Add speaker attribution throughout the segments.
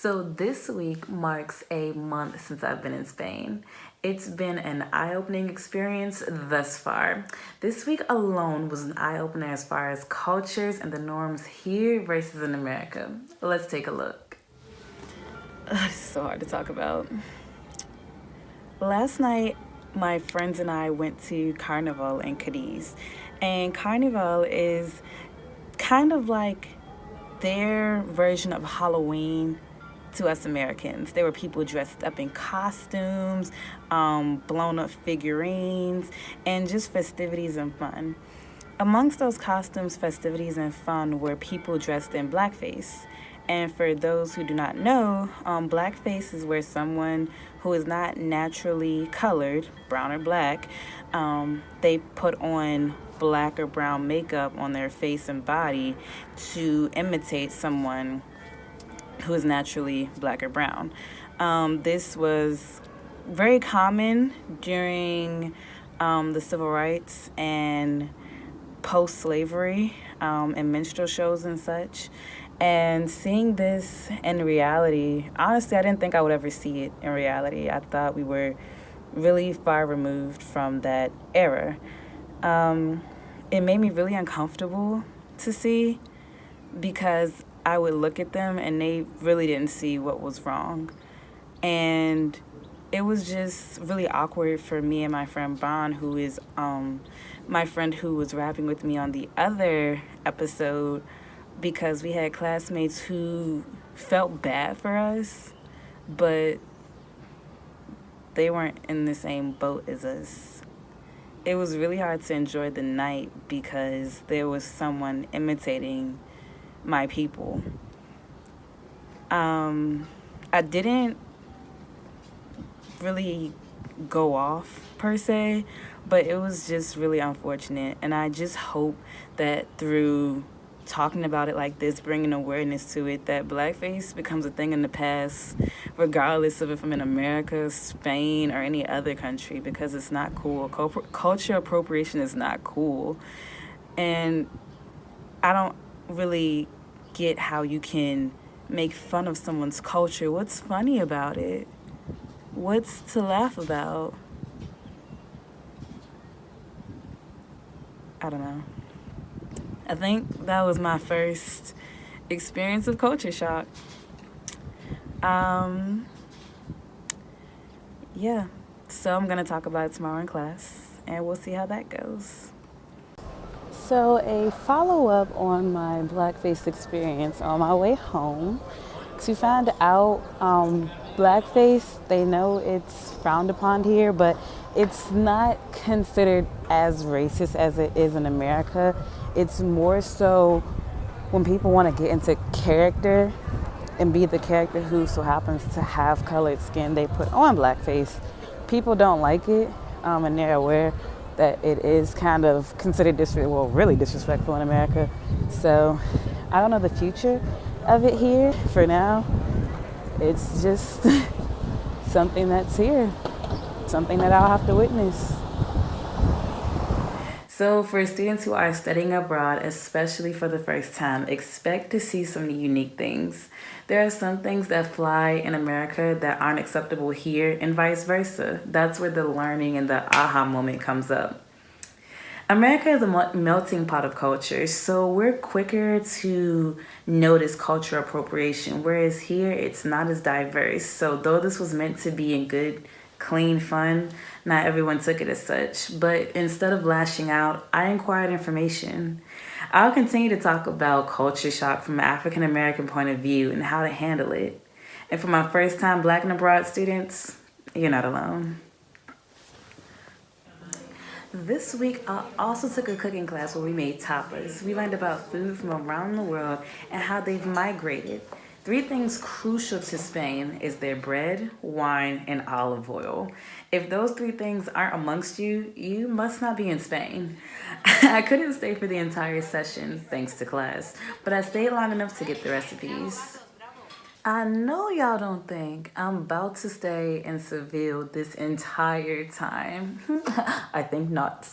Speaker 1: So this week marks a month since I've been in Spain. It's been an eye-opening experience thus far. This week alone was an eye-opener as far as cultures and the norms here versus in America. Let's take a look. This is so hard to talk about. Last night, my friends and I went to Carnival in Cadiz. And Carnival is kind of like their version of Halloween to us Americans. There were people dressed up in costumes, blown up figurines, and just festivities and fun. Amongst those costumes, festivities, and fun were people dressed in blackface. And for those who do not know, blackface is where someone who is not naturally colored, brown or black, they put on black or brown makeup on their face and body to imitate someone who is naturally black or brown. This was very common during the civil rights and post-slavery and minstrel shows and such. And seeing this in reality, honestly, I didn't think I would ever see it in reality. I thought we were really far removed from that era. It made me really uncomfortable to see because I would look at them and they really didn't see what was wrong. And it was just really awkward for me and my friend Bon, who is my friend who was rapping with me on the other episode, because we had classmates who felt bad for us, but they weren't in the same boat as us. It was really hard to enjoy the night because there was someone imitating my people. I didn't really go off per se, but it was just really unfortunate. And I just hope that through talking about it like this, bringing awareness to it, that blackface becomes a thing in the past, regardless of if I'm in America, Spain, or any other country, because it's not cool. Culture appropriation is not cool. And I don't really get how you can make fun of someone's culture. What's funny about it? What's to laugh about? I don't know. I think that was my first experience of culture shock. Yeah, so I'm gonna talk about it tomorrow in class, and we'll see how that goes. So a follow-up on my blackface experience on my way home, to find out blackface, they know it's frowned upon here, but it's not considered as racist as it is in America. It's more so when people want to get into character and be the character who so happens to have colored skin, they put on blackface. People don't like it, and they're aware that it is kind of considered really disrespectful in America. So I don't know the future of it here. For now, it's just something that's here, something that I'll have to witness. So for students who are studying abroad, especially for the first time, expect to see some unique things. There are some things that fly in America that aren't acceptable here, and vice versa. That's where the learning and the aha moment comes up. America is a melting pot of cultures, so we're quicker to notice cultural appropriation, whereas here it's not as diverse. So though this was meant to be in good, clean fun, not everyone took it as such. But instead of lashing out, I inquired information. I'll continue to talk about culture shock from an African American point of view and how to handle it. And for my first time Black and abroad students, you're not alone. This week, I also took a cooking class where we made tapas. We learned about food from around the world and how they've migrated. 3 things crucial to Spain is their bread, wine, and olive oil. If those 3 things aren't amongst you, you must not be in Spain. I couldn't stay for the entire session, thanks to class, but I stayed long enough to get the recipes. I know y'all don't think I'm about to stay in Seville this entire time. I think not.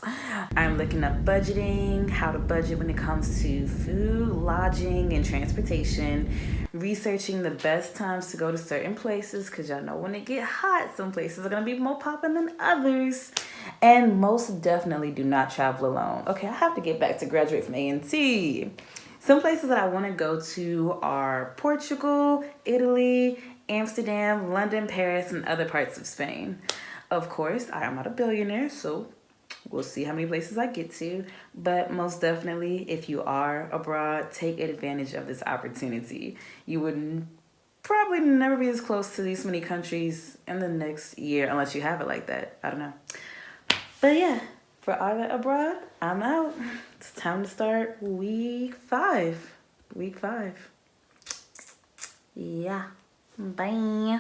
Speaker 1: I'm looking up budgeting, how to budget when it comes to food, lodging, and transportation, researching the best times to go to certain places because y'all know when it get hot, some places are going to be more popping than others. And most definitely do not travel alone. Okay, I have to get back to graduate from A&T. Some places that I want to go to are Portugal, Italy, Amsterdam, London, Paris, and other parts of Spain. Of course, I am not a billionaire, so we'll see how many places I get to. But most definitely, if you are abroad, take advantage of this opportunity. You would probably never be as close to these many countries in the next year unless you have it like that. I don't know. But yeah, for Arlette abroad, I'm out. It's time to start week 5. Week 5. Yeah. Bye.